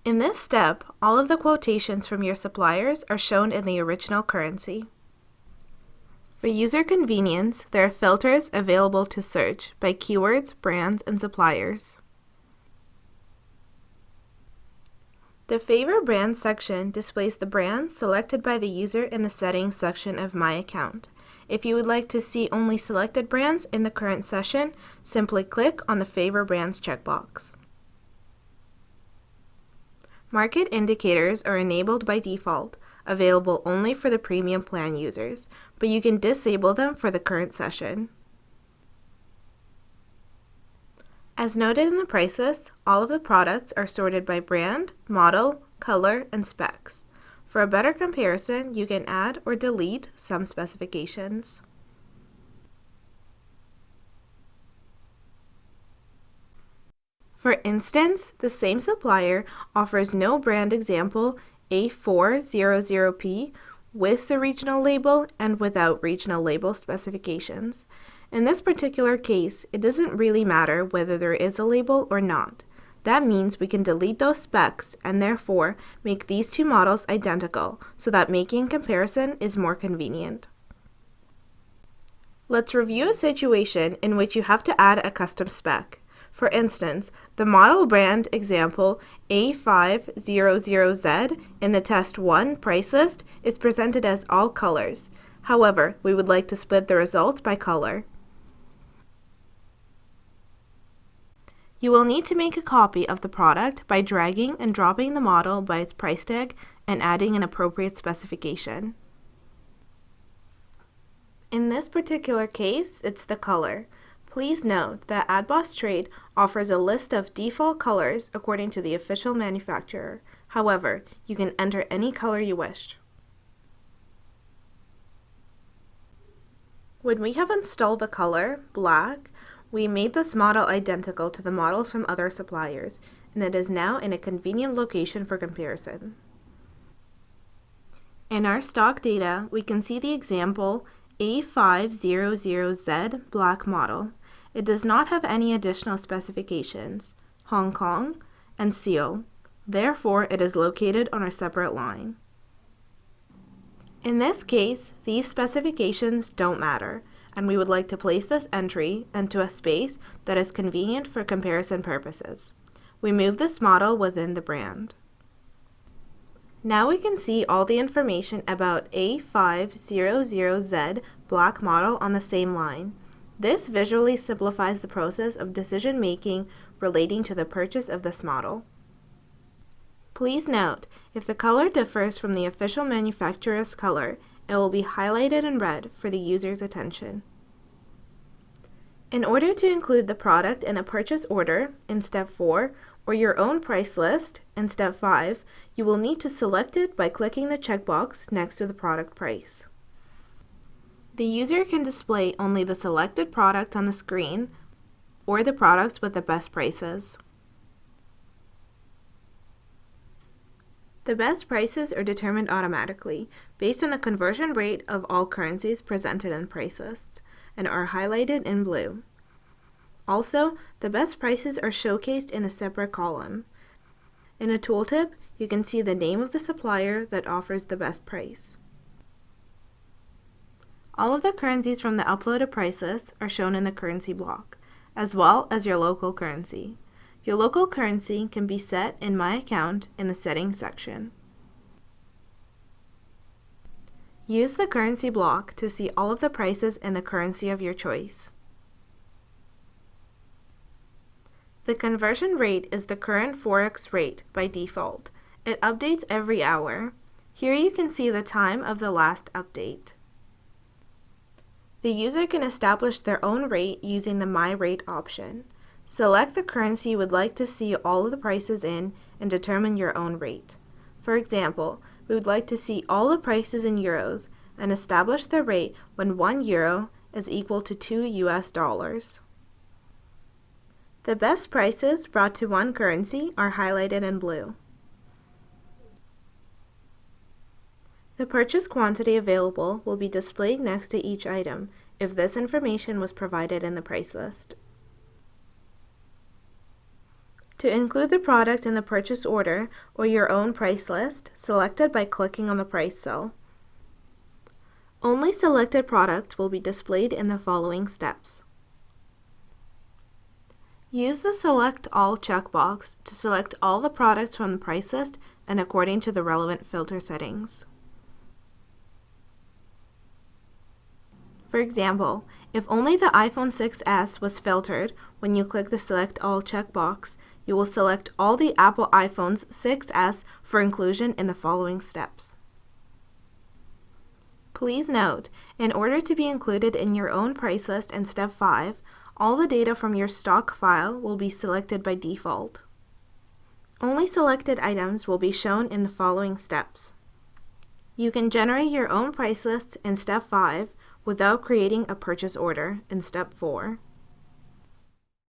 In this step, all of the quotations from your suppliers are shown in the original currency. For user convenience, there are filters available to search by keywords, brands, and suppliers. The Favor Brands section displays the brands selected by the user in the Settings section of My Account. If you would like to see only selected brands in the current session, simply click on the Favor Brands checkbox. Market indicators are enabled by default, available only for the premium plan users, but you can disable them for the current session. As noted in the price list, all of the products are sorted by brand, model, color, and specs. For a better comparison, you can add or delete some specifications. For instance, the same supplier offers no brand example A400P with the regional label and without regional label specifications. In this particular case, it doesn't really matter whether there is a label or not. That means we can delete those specs and therefore make these two models identical so that making comparison is more convenient. Let's review a situation in which you have to add a custom spec. For instance, the model brand example A500Z in the Test 1 price list is presented as all colors. However, we would like to split the results by color. You will need to make a copy of the product by dragging and dropping the model by its price tag and adding an appropriate specification. In this particular case, it's the color. Please note that ATBOS.Trade offers a list of default colors according to the official manufacturer. However, you can enter any color you wish. When we have installed the color, black, we made this model identical to the models from other suppliers, and it is now in a convenient location for comparison. In our stock data, we can see the example A500Z black model. It does not have any additional specifications, Hong Kong, and CO. Therefore, it is located on a separate line. In this case, these specifications don't matter, and we would like to place this entry into a space that is convenient for comparison purposes. We move this model within the brand. Now we can see all the information about A500Z black model on the same line. This visually simplifies the process of decision making relating to the purchase of this model. Please note, if the color differs from the official manufacturer's color, it will be highlighted in red for the user's attention. In order to include the product in a purchase order in Step 4 or your own price list in Step 5, you will need to select it by clicking the checkbox next to the product price. The user can display only the selected product on the screen or the products with the best prices. The best prices are determined automatically based on the conversion rate of all currencies presented in price lists and are highlighted in blue. Also, the best prices are showcased in a separate column. In a tooltip, you can see the name of the supplier that offers the best price. All of the currencies from the uploaded price list are shown in the currency block, as well as your local currency. Your local currency can be set in My Account in the Settings section. Use the currency block to see all of the prices in the currency of your choice. The conversion rate is the current Forex rate by default. It updates every hour. Here you can see the time of the last update. The user can establish their own rate using the My Rate option. Select the currency you would like to see all of the prices in and determine your own rate. For example, we would like to see all the prices in euros and establish the rate when 1 euro is equal to 2 US dollars. The best prices brought to one currency are highlighted in blue. The purchase quantity available will be displayed next to each item if this information was provided in the price list. To include the product in the purchase order or your own price list, select it by clicking on the price cell. Only selected products will be displayed in the following steps. Use the Select All checkbox to select all the products from the price list and according to the relevant filter settings. For example, if only the iPhone 6s was filtered, when you click the Select All checkbox, you will select all the Apple iPhones 6s for inclusion in the following steps. Please note, in order to be included in your own price list in Step 5, all the data from your stock file will be selected by default. Only selected items will be shown in the following steps. You can generate your own price list in Step 5 without creating a purchase order in Step 4.